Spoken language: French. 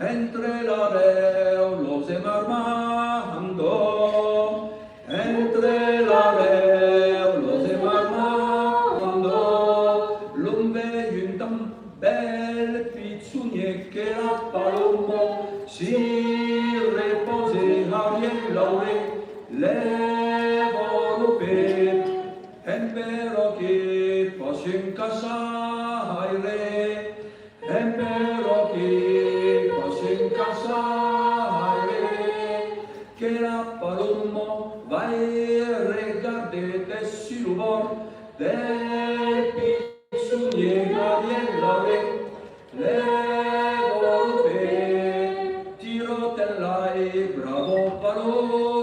entre la veo los marmando, entre la veo los marmando, l'ombre une dame belle, pizzunie che la paloma si repose a bien laure, le volpe, empero che posso in casa aire, empero che posso in casa aire, che la paloma va e regarde dessus le bord del pizzuniera bien laure, le volpe, tiro te l'hai, bravo paloma.